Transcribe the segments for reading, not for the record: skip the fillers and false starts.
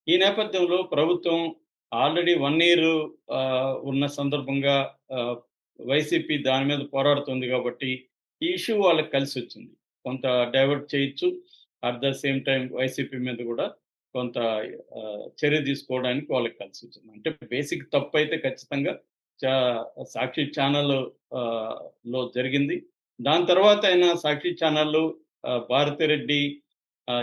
ఈ నేపథ్యంలో ప్రభుత్వం ఆల్రెడీ 1 ఇయర్ ఉన్న సందర్భంగా ఆహ్, వైసీపీ దాని మీద పోరాడుతుంది కాబట్టి, ఈ ఇష్యూ వాళ్ళకి కలిసొచ్చింది. కొంత డైవర్ట్ చేయొచ్చు. At the same time YCP మీద గూడా కొంత చర్య తీసుకోవడానికి వాళ్ళకి కలిసొచ్చింది. అంటే బేసిక్ తప్పైతే ఖచ్చితంగా చా సాక్షి ఛానల్ లో జరిగింది. దాని తర్వాత అయినా సాక్షి ఛానల్‌లు భారతిరెడ్డి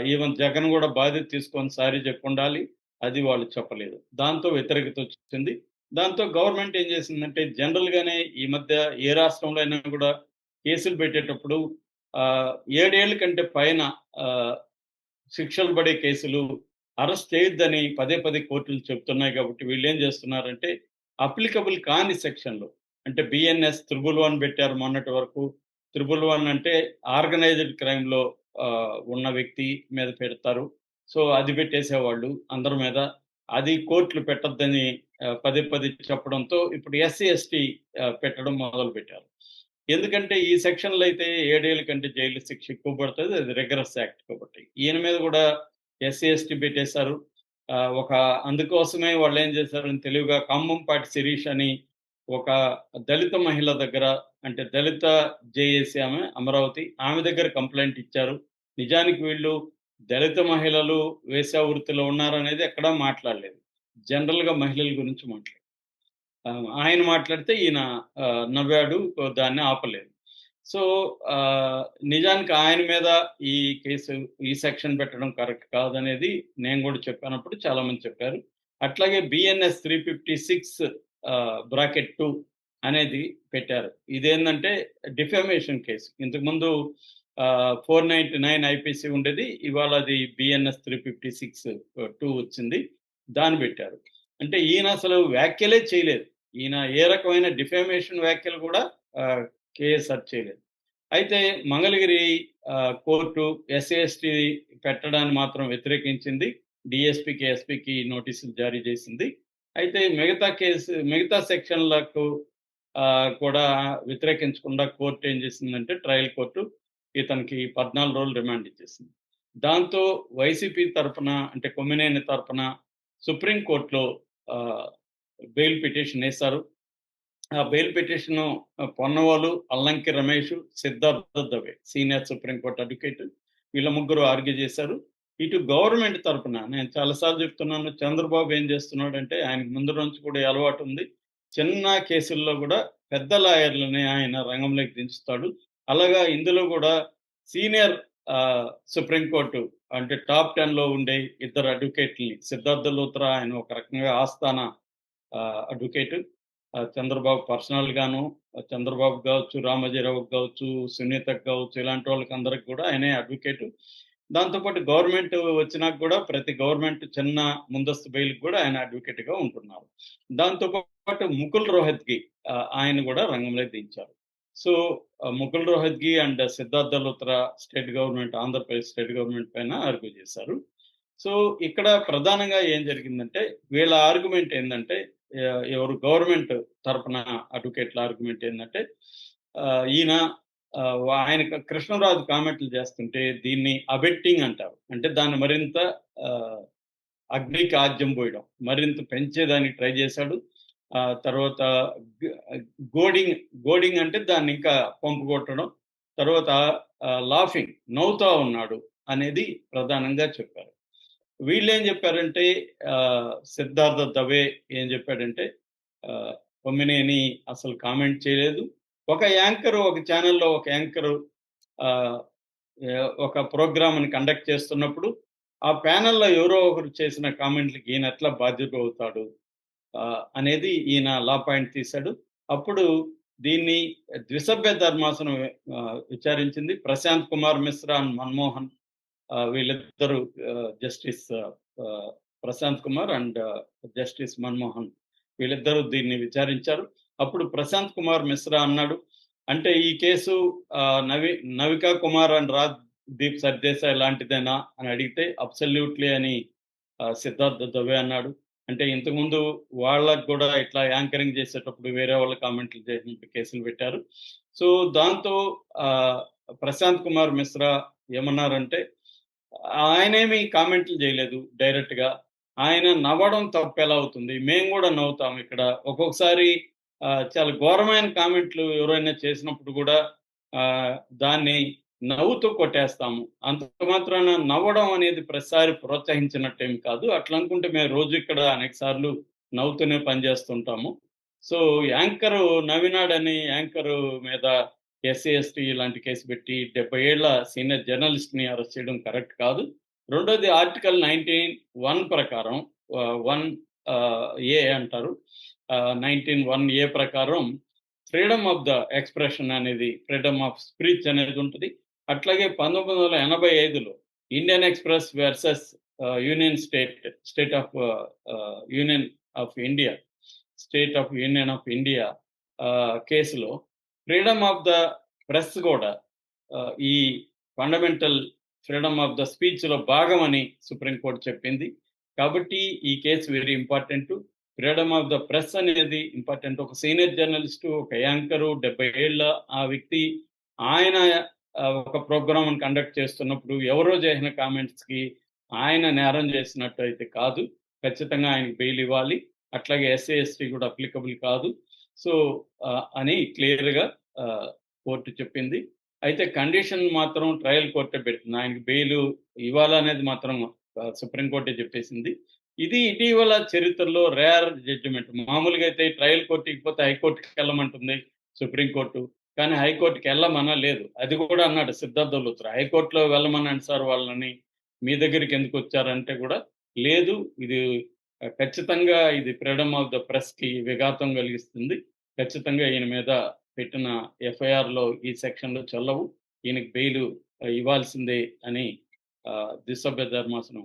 ఈవెన్ జగన్ గూడా బాధ్యత తీసుకొని సారీ జెప్పుండాలి. అది వాళ్ళు చెప్పలేదు. దాంతో వ్యతిరేకత వచ్చింది. దాంతో గవర్నమెంట్ ఏం చేసిందంటే జనరల్‌గానే ఈ మధ్య ఏ రాష్ట్రంలో అయినా గూడా కేసులు పెట్టేటప్పుడు 7 ఏళ్ల కంటే పైన ఆహ్, శిక్షలు పడే కేసులు అరెస్ట్ చేయొద్దని పదే పదే కోర్టులు చెప్తున్నాయి కాబట్టి వీళ్ళేం చేస్తున్నారంటే అప్లికబుల్ కాని సెక్షన్‌లు అంటే బిఎన్ఎస్ త్రిబుల్ 1 పెట్టారు మొన్నటి వరకు. త్రిబుల్ 1 అంటే ఆర్గనైజ్డ్ క్రైమ్‌లో ఉన్న వ్యక్తి మీద పెడతారు. సో, అది పెట్టేసేవాళ్ళు అందరి మీద. అది కోర్టులు పెట్టొద్దని పదే పదే చెప్పడంతో ఇప్పుడు ఎస్సీ, ఎస్టీ పెట్టడం మొదలుపెట్టారు. ఎందుకంటే ఈ సెక్షన్‌లో అయితే 7 ఏళ్ల కంటే జైలు శిక్ష ఎక్కువ పడతది. అది రిగరస్ యాక్ట్ కాబట్టి. ఈయన మీద గూడా ఎస్సీ, ఎస్టీ పెట్టేశారు. ఒక అందుకోసమే వాళ్ళేం చేశారని తెలివిగా ఖమ్మంపాటి శిరీష్ అని ఒక దళిత మహిళ దగ్గర అంటే దళిత జేఏసీ ఆమె అమరావతి. ఆమె దగ్గర కంప్లెయింట్ ఇచ్చారు. నిజానికి వీళ్ళు దళిత మహిళలు వేశ్యా వృత్తిలో ఉన్నారనేది ఎక్కడా మాట్లాడలేదు. జనరల్‌గా మహిళల గురించి మాట్లాడారు. ఆయన మాట్లాడితే ఈయన నవ్వాడు. దాన్ని ఆపలేదు. సో, ఆహ్, నిజానికి ఆయన మీద ఈ కేసు, ఈ సెక్షన్ పెట్టడం కరెక్ట్ కాదనేది నేను గూడా చెప్పానప్పుడు చాలామంది చెప్పారు. అట్లాగే బిఎన్ఎస్ 356 బ్రాకెట్ 2 అనేది పెట్టారు. ఇదేందంటే డిఫమేషన్ కేసు. ఇంతకుముందు 499 ఐపీసీ ఉండేది. ఇవాళ అది బిఎన్ఎస్ 356 2 వచ్చింది. దాన్ని పెట్టారు. అంటే ఈయన అసలు వ్యాఖ్యలే చేయలేదు. ఈయన ఏ రకమైన డిఫమేషన్ వ్యాఖ్యలు గూడా ఆహ్, కేఎస్ఆర్ చేయలేదు. అయితే మంగళగిరి కోర్టు ఎస్సీ, ఎస్టీ పెట్టడాన్ని మాత్రం వ్యతిరేకించింది. డీఎస్పీకి, ఎస్పీకి నోటీసులు జారీ చేసింది. అయితే మిగతా సెక్షన్‌లకు కూడా వ్యతిరేకించకుండా కోర్ట్ ఏం చేసిందంటే ట్రయల్ కోర్టు ఇతనికి 14 రోజులు రిమాండ్ ఇచ్చేసింది. దాంతో వైసీపీ తరపున అంటే కొమ్మినేని తరపున సుప్రీం కోర్ట్‌లో ఆహ్, బెయిల్ పిటిషన్ ఏసారు. ఆ bail petition Ponnavolu, Allanki Ramesh, Siddhartha Dave senior supreme court advocate వీళ్ళ ముగ్గురు ఆర్గ్యూ చేశారు. ఇటు గవర్నమెంట్ తరపున నేను చాలా సార్లు చెప్తున్నాను చంద్రబాబు ఏం చేస్తున్నాడంటే ఆయనకు ముందు నుంచి కూడా ఈ అలవాటు ఉంది. చిన్న కేసుల్లో కూడా పెద్ద లాయర్‌లని ఆయన రంగంలోకి దించుతాడు. అలాగా ఇందులో కూడా సీనియర్ సుప్రీం కోర్టు అంటే టాప్ 10లో ఉండే ఇద్దరు అడ్వకేట్‌లని సిద్ధార్థ లూత్రా ఆయన ఒక రకంగా ఆస్థాన అడ్వకేట్. చంద్రబాబు పర్సనల్‌గాను చంద్రబాబుకి గావచ్చు, రామోజీరావుకి గావచ్చు, సునీతకి గావచ్చు ఇలాంటి వాళ్ళకందరికి కూడా ఆయనే అడ్వకేటు. దాంతో పాటు గవర్నమెంట్ వచ్చినాక గూడా ప్రతి గవర్నమెంట్ చిన్న ముందస్తు బెయిల్‌కి గూడా ఆయన అడ్వకేట్‌గా ఉంటున్నారు. దాంతో పాటు ముకుల్ రోహత్గి ఆయన గూడా రంగంలోకి దించారు. So, Mukul Rohatgi and Siddharth Luthra state government Andhra Pradesh state government పైన ఆర్గ్యూ చేశారు. సో, ఇక్కడ ప్రధానంగా ఏం జరిగిందంటే వీళ్ళ ఆర్గ్యుమెంట్ ఏందంటే ఎవరు గవర్నమెంట్ తరపున అడ్వకేట్‌ల ఆర్గ్యుమెంట్ ఏందంటే ఈయన ఆయన కృష్ణరాజు కామెంట్లు చేస్తుంటే దీన్ని అబెట్టింగ్ అంటారు. అంటే దాన్ని మరింత ఆహ్, అగ్నికి ఆజ్యం పోయడం. మరింత పెంచేదానికి ట్రై చేశాడు. తర్వాత గ గోడింగ్, గోడింగ్ అంటే దాన్ని ఇంకా పంపు కొట్టడం. తర్వాత లాఫింగ్ నవ్వుతా ఉన్నాడు అనేది ప్రధానంగా చెప్పారు. వీళ్ళేం చెప్పారంటే సిద్ధార్థ దవే ఏం చెప్పాడంటే కొమ్మినేని అసలు కామెంట్ చేయలేదు. ఒక యాంకరు ఒక ఛానెల్‌లో ఒక యాంకరు ఆహ్, ఒక ప్రోగ్రామ్‌ని కండక్ట్ చేస్తున్నప్పుడు, ఆ ప్యానెల్‌లో ఎవరో ఒకరు చేసిన కామెంట్‌లకి ఈయన ఎట్లా బాధ్యుడవుతాడు అనేది ఈయన లా పాయింట్ తీశాడు. అప్పుడు దీన్ని ద్విసభ్య ధర్మాసనం విచారించింది. ప్రశాంత్ కుమార్ మిశ్రా అండ్ మన్మోహన్ వీళ్ళిద్దరూ justice Prashant Kumar and justice Manmohan వీళ్ళిద్దరూ దీన్ని విచారించారు. అప్పుడు ప్రశాంత్ కుమార్ మిశ్రా అన్నాడు, అంటే ఈ కేసు నవికా కుమార్ అండ్ రాజ్‌దీప్ సర్దేశాయ్ లాంటిదేనా అని అడిగితే అబ్సల్యూట్‌లీ అని సిద్ధార్థ దవే అన్నాడు. అంటే ఇంతకుముందు వాళ్ళకి గూడా ఇట్లా యాంకరింగ్ చేసేటప్పుడు వేరే వాళ్ళు కామెంట్లు చేసినట్టు కేసులు పెట్టారు. సో, దాంతో ప్రశాంత్ కుమార్ మిశ్రా ఏమన్నారంటే ఆయనేమి కామెంట్లు జేయలేదు డైరెక్ట్‌గా. ఆయన నవ్వడం తప్పెలా అవుతుంది? మేము గూడా నవ్వుతాం ఇక్కడ. ఒక్కొక్కసారి చాలా ఘోరమైన కామెంట్లు ఎవరైనా చేసినప్పుడు గూడా ఆహ్, దాన్ని నవ్వుతూ కొట్టేస్తాము. అంత మాత్రాన నవ్వడం అనేది ప్రతిసారి ప్రోత్సహించినట్టేమి కాదు. అట్లనుకుంటే మేము రోజు ఇక్కడ అనేక సార్లు నవ్వుతూనే పనిచేస్తుంటాము. సో, యాంకరు నవ్వినాడని యాంకరు మీద ఎస్సీ, ఎస్టీ ఇలాంటి కేసు పెట్టి 70 ఏళ్ల సీనియర్ జర్నలిస్ట్‌ని అరెస్ట్ చేయడం కరెక్ట్ కాదు. రెండోది ఆర్టికల్ 19(1) ప్రకారం 1 ఏ అంటారు. 19(1) ఏ ప్రకారం ఫ్రీడమ్ ఆఫ్ ద ఎక్స్‌ప్రెషన్ అనేది, ఫ్రీడమ్ ఆఫ్ స్పీచ్ అనేది ఉంటది. అట్లాగే 1985లో Indian Express versus State of Union of India Union of India కేసులో ఫ్రీడమ్ ఆఫ్ ద ప్రెస్ గూడా ఈ ఫండమెంటల్ ఫ్రీడమ్ ఆఫ్ ద స్పీచ్‌లో భాగమని సుప్రీం కోర్ట్ చెప్పింది. కాబట్టి ఈ case very important. Freedom of the press అనేది ఇంపార్టెంట్. ఒక సీనియర్ జర్నలిస్టు, ఒక యాంకరు 70 ఏళ్ల ఆ వ్యక్తి ఆయన ఒక ప్రోగ్రామ్‌ని కండక్ట్ చేస్తున్నప్పుడు ఎవరో చేసిన కామెంట్స్‌కి ఆయన నేరం చేసినట్టయితే కాదు. ఖచ్చితంగా ఆయనకి బెయిల్ ఇవ్వాలి. అట్లాగే ఎస్సీ, ఎస్టీ కూడా అప్లికబుల్ కాదు. సో, అని క్లియర్‌గా ఆహ్, కోర్ట్ చెప్పింది. అయితే కండిషన్ మాత్రం ట్రయల్ కోర్టే పెట్టింది. ఆయనకి బెయిలు ఇవ్వాలనేది మాత్రం సుప్రీం కోర్టే చెప్పేసింది. ఇది ఇటీవల చరిత్రలో రేర్ జడ్జిమెంట్. మామూలుగా అయితే ట్రయల్ కోర్ట్ ఇకపోతే హైకోర్ట్‌కెళ్ళమంటుంది సుప్రీం కోర్టు. కానీ హైకోర్ట్‌కెళ్ళమనలేదు. అది కూడా అన్నాడు సిద్ధార్థ లూత్రా. హైకోర్ట్‌లో వెళ్ళమనండి సార్ వాళ్ళని. మీ దగ్గరికెందుకొచ్చారంటే కూడా, లేదు ఇది ఖచ్చితంగా ఇది ఫ్రీడమ్ ఆఫ్ ద ప్రెస్‌కి విఘాతం కలిగిస్తుంది. ఖచ్చితంగా ఈయన మీద పెట్టిన ఎఫ్ఐఆర్‌లో ఈ సెక్షన్‌లు చెల్లవు. ఈయనకి బెయిలు ఇవ్వాల్సిందే అని దిశభ్య ధర్మాసనం